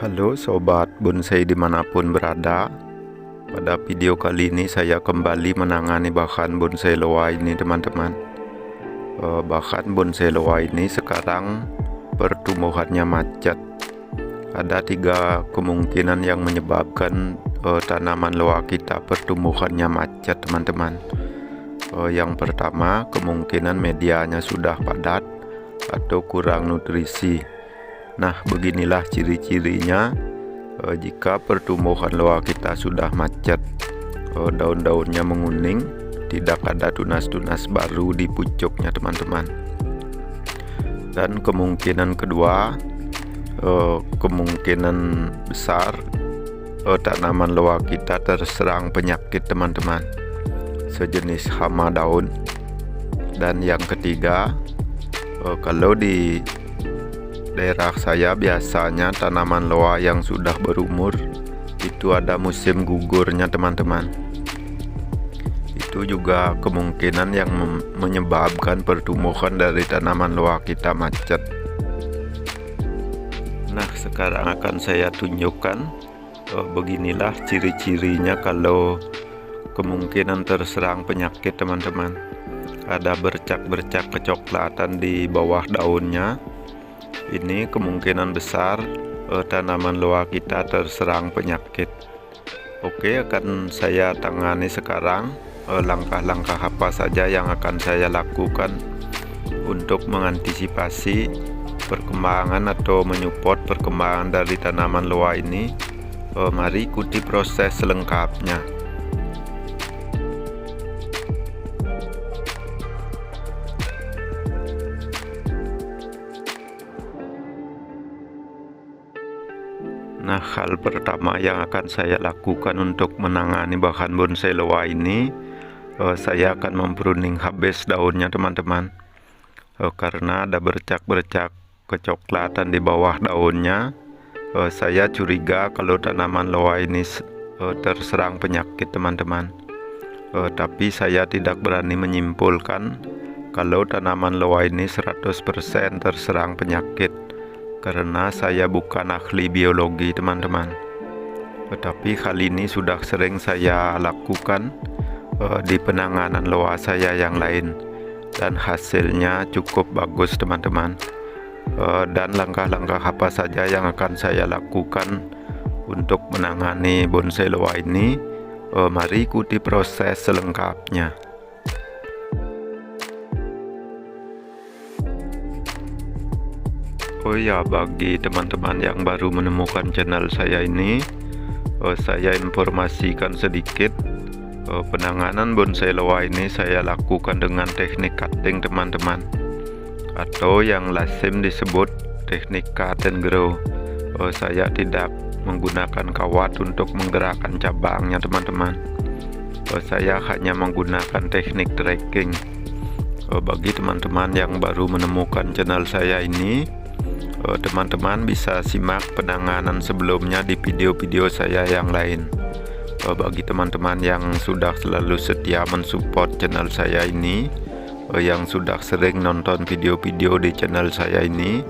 Halo sobat bonsai dimanapun berada. Pada video kali ini saya kembali menangani bahan bonsai loa ini teman-teman. Bahan bonsai loa ini sekarang pertumbuhannya macet. Ada 3 kemungkinan yang menyebabkan tanaman loa kita pertumbuhannya macet teman-teman. Yang pertama, kemungkinan medianya sudah padat atau kurang nutrisi. Nah, beginilah ciri-cirinya jika pertumbuhan loa kita sudah macet. Daun-daunnya menguning, tidak ada tunas-tunas baru di pucuknya teman-teman. Dan kemungkinan kedua, kemungkinan besar tanaman loa kita terserang penyakit teman-teman, sejenis hama daun. Dan yang ketiga, kalau di daerah saya biasanya tanaman loa yang sudah berumur itu ada musim gugurnya teman-teman. Itu juga kemungkinan yang menyebabkan pertumbuhan dari tanaman loa kita macet. Nah, sekarang akan saya tunjukkan beginilah ciri-cirinya kalau kemungkinan terserang penyakit teman-teman. Ada bercak-bercak kecoklatan di bawah daunnya. Ini kemungkinan besar tanaman loa kita terserang penyakit. Oke, akan saya tangani sekarang. Langkah-langkah apa saja yang akan saya lakukan untuk mengantisipasi perkembangan atau menyupport perkembangan dari tanaman loa ini. Mari ikuti proses selengkapnya. Nah, hal pertama yang akan saya lakukan untuk menangani bahan bonsai loa ini, saya akan mempruning habis daunnya teman-teman. Karena ada bercak-bercak kecoklatan di bawah daunnya, saya curiga kalau tanaman loa ini terserang penyakit teman-teman. Tapi saya tidak berani menyimpulkan kalau tanaman loa ini 100% terserang penyakit, karena saya bukan ahli biologi teman-teman. Tetapi hal ini sudah sering saya lakukan di penanganan loa saya yang lain, dan hasilnya cukup bagus teman-teman. Dan langkah-langkah apa saja yang akan saya lakukan untuk menangani bonsai loa ini, mari ikuti proses selengkapnya. Oh ya, bagi teman-teman yang baru menemukan channel saya ini, saya informasikan sedikit. Penanganan bonsai loa ini saya lakukan dengan teknik cutting teman-teman, atau yang lazim disebut teknik cut and grow. Saya tidak menggunakan kawat untuk menggerakkan cabangnya teman-teman. Saya hanya menggunakan teknik tracking. Bagi teman-teman yang baru menemukan channel saya ini, teman-teman bisa simak penanganan sebelumnya di video-video saya yang lain. Bagi teman-teman yang sudah selalu setia mensupport channel saya ini, yang sudah sering nonton video-video di channel saya ini,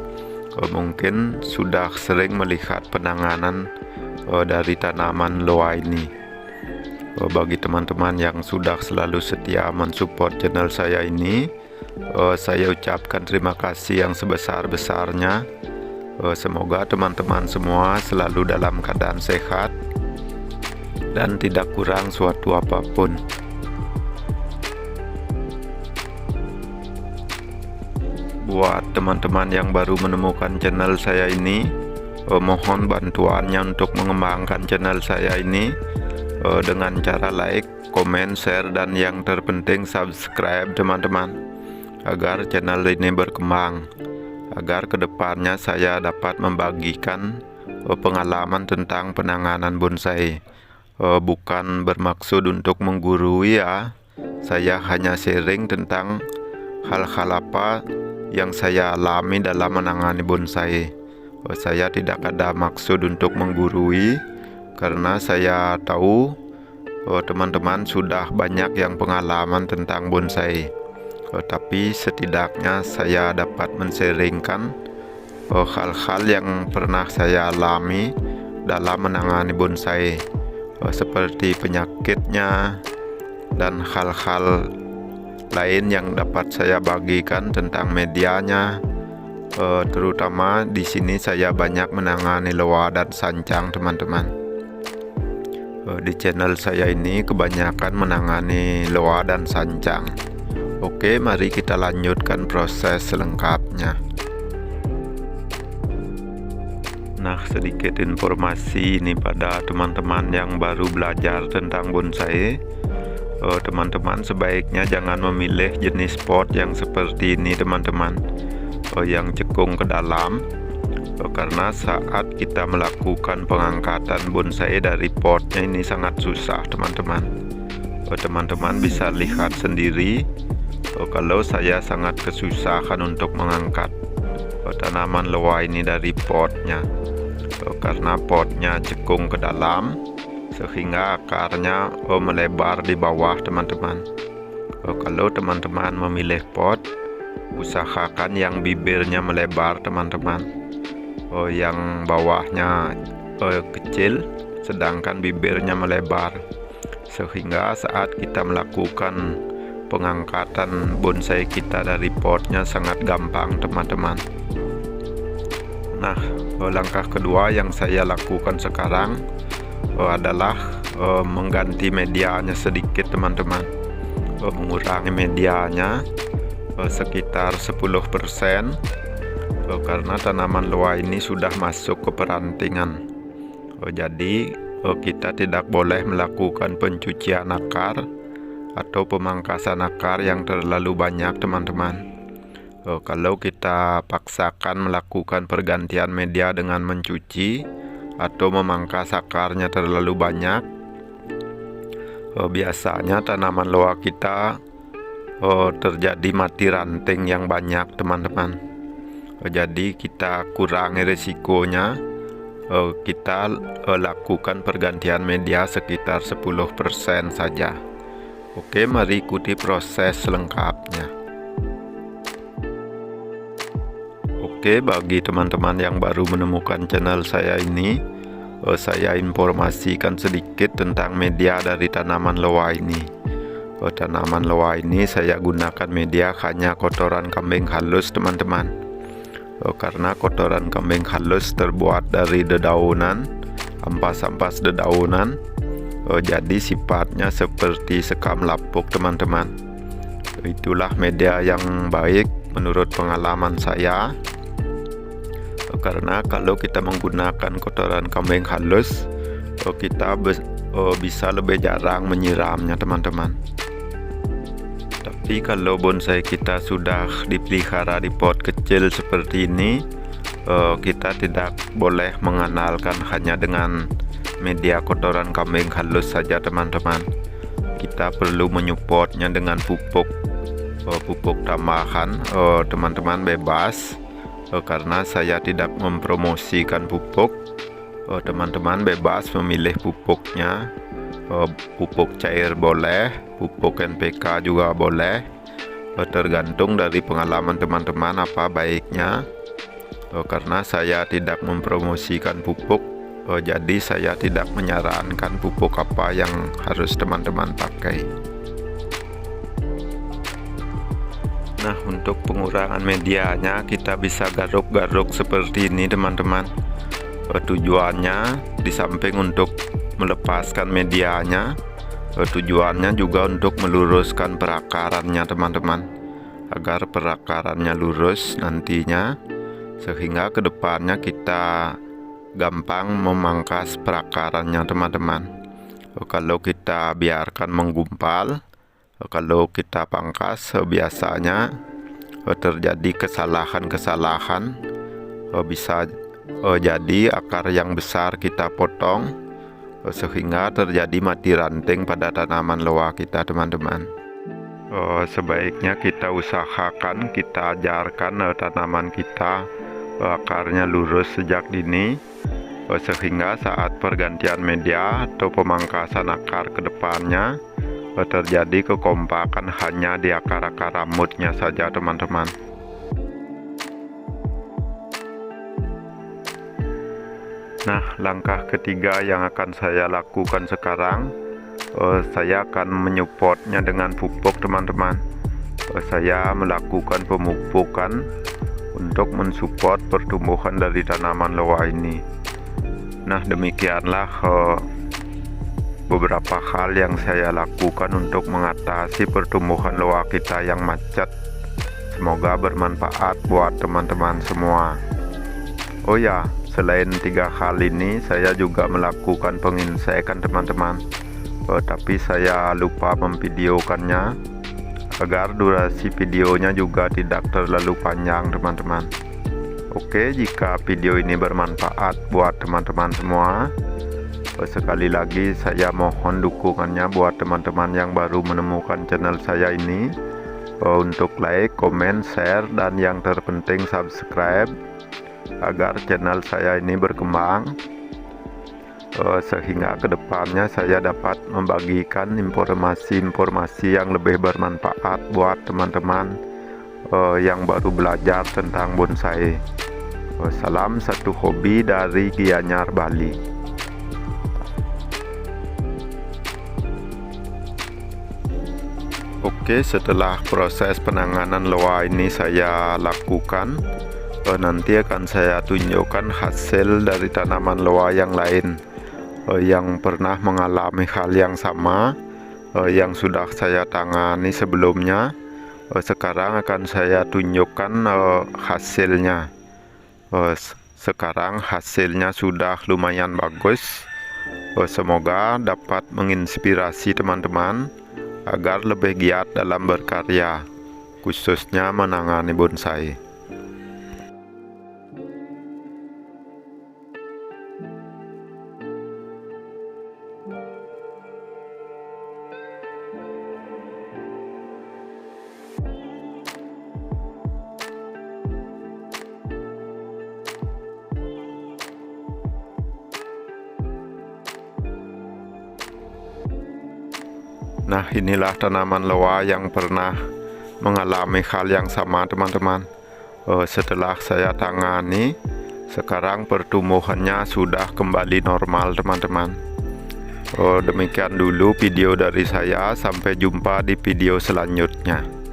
mungkin sudah sering melihat penanganan dari tanaman loa ini. Bagi teman-teman yang sudah selalu setia mensupport channel saya ini, saya ucapkan terima kasih yang sebesar-besarnya. Semoga teman-teman semua selalu dalam keadaan sehat dan tidak kurang suatu apapun. Buat teman-teman yang baru menemukan channel saya ini, mohon bantuannya untuk mengembangkan channel saya ini dengan cara like, komen, share, dan yang terpenting subscribe teman-teman, agar channel ini berkembang, agar kedepannya saya dapat membagikan pengalaman tentang penanganan bonsai. Bukan bermaksud untuk menggurui ya, saya hanya sharing tentang hal-hal apa yang saya alami dalam menangani bonsai. Saya tidak ada maksud untuk menggurui, karena saya tahu teman-teman sudah banyak yang pengalaman tentang bonsai. Tapi setidaknya saya dapat men-sharingkan hal-hal yang pernah saya alami dalam menangani bonsai, seperti penyakitnya dan hal-hal lain yang dapat saya bagikan tentang medianya. Terutama di sini saya banyak menangani loa dan sancang, teman-teman. Di channel saya ini kebanyakan menangani loa dan sancang. Oke, mari kita lanjutkan proses selengkapnya. Nah, sedikit informasi ini pada teman-teman yang baru belajar tentang bonsai. Teman-teman sebaiknya jangan memilih jenis pot yang seperti ini, teman-teman, yang cekung ke dalam, karena saat kita melakukan pengangkatan bonsai dari potnya ini sangat susah, teman-teman. Teman-teman bisa lihat sendiri, kalau saya sangat kesusahan untuk mengangkat tanaman loa ini dari potnya, karena potnya cekung ke dalam sehingga akarnya melebar di bawah, teman-teman. Kalau teman-teman memilih pot, usahakan yang bibirnya melebar, teman-teman. Yang bawahnya kecil sedangkan bibirnya melebar, sehingga saat kita melakukan pengangkatan bonsai kita dari potnya sangat gampang, teman-teman. Nah, langkah kedua yang saya lakukan sekarang adalah mengganti medianya sedikit, teman-teman. Mengurangi medianya sekitar 10%, karena tanaman loa ini sudah masuk ke perantingan. Jadi kita tidak boleh melakukan pencucian akar atau pemangkasan akar yang terlalu banyak, teman-teman. Kalau kita paksakan melakukan pergantian media dengan mencuci atau memangkas akarnya terlalu banyak, biasanya tanaman loa kita terjadi mati ranting yang banyak, teman-teman. Jadi kita kurangi risikonya, kita lakukan pergantian media sekitar 10% saja. Oke, mari ikuti proses selengkapnya. Oke, bagi teman-teman yang baru menemukan channel saya ini, saya informasikan sedikit tentang media dari tanaman loa ini. Tanaman loa ini saya gunakan media hanya kotoran kambing halus, teman-teman. Karena kotoran kambing halus terbuat dari dedaunan, ampas-ampas dedaunan, jadi sifatnya seperti sekam lapuk, teman-teman. Itulah media yang baik menurut pengalaman saya, karena kalau kita menggunakan kotoran kambing halus, kita bisa lebih jarang menyiramnya, teman-teman. Tapi kalau bonsai kita sudah dipelihara di pot kecil seperti ini, kita tidak boleh mengandalkan hanya dengan media kotoran kambing halus saja, teman-teman. Kita perlu menyupportnya dengan pupuk tambahan. Teman-teman bebas, karena saya tidak mempromosikan pupuk. Teman-teman bebas memilih pupuknya. Pupuk cair boleh, pupuk NPK juga boleh, tergantung dari pengalaman teman-teman apa baiknya. Karena saya tidak mempromosikan pupuk, jadi saya tidak menyarankan pupuk apa yang harus teman-teman pakai. Nah, untuk pengurangan medianya kita bisa garuk-garuk seperti ini, teman-teman. Tujuannya di samping untuk melepaskan medianya, tujuannya juga untuk meluruskan perakarannya, teman-teman, agar perakarannya lurus nantinya, sehingga kedepannya kita gampang memangkas perakarannya, teman-teman. Kalau kita biarkan menggumpal, kalau kita pangkas, biasanya terjadi kesalahan-kesalahan. Bisa jadi akar yang besar kita potong, sehingga terjadi mati ranting pada tanaman loa kita, teman-teman. Sebaiknya kita usahakan, kita ajarkan tanaman kita akarnya lurus sejak dini, sehingga saat pergantian media atau pemangkasan akar ke depannya terjadi kekompakan hanya di akar-akar rambutnya saja, teman-teman. Nah, langkah ketiga yang akan saya lakukan sekarang, saya akan menyupportnya dengan pupuk teman-teman. Saya melakukan pemupukan untuk mensupport pertumbuhan dari tanaman loa ini. Nah, demikianlah beberapa hal yang saya lakukan untuk mengatasi pertumbuhan loa kita yang macet. Semoga bermanfaat buat teman-teman semua. Oh ya, selain 3 hal ini saya juga melakukan penginsekan teman-teman, tapi saya lupa memvideokannya agar durasi videonya juga tidak terlalu panjang teman-teman. Oke, jika video ini bermanfaat buat teman-teman semua, sekali lagi saya mohon dukungannya buat teman-teman yang baru menemukan channel saya ini, untuk like, komen, share, dan yang terpenting subscribe agar channel saya ini berkembang, sehingga kedepannya saya dapat membagikan informasi-informasi yang lebih bermanfaat buat teman-teman yang baru belajar tentang bonsai. Salam satu hobi dari Gianyar, Bali. Oke, setelah proses penanganan loa ini saya lakukan, nanti akan saya tunjukkan hasil dari tanaman loa yang lain yang pernah mengalami hal yang sama, yang sudah saya tangani sebelumnya. Sekarang akan saya tunjukkan hasilnya. Sekarang hasilnya sudah lumayan bagus. Semoga dapat menginspirasi teman-teman agar lebih giat dalam berkarya, khususnya menangani bonsai. Nah, inilah tanaman loa yang pernah mengalami hal yang sama teman-teman. Setelah saya tangani, sekarang pertumbuhannya sudah kembali normal teman-teman. Demikian dulu video dari saya, sampai jumpa di video selanjutnya.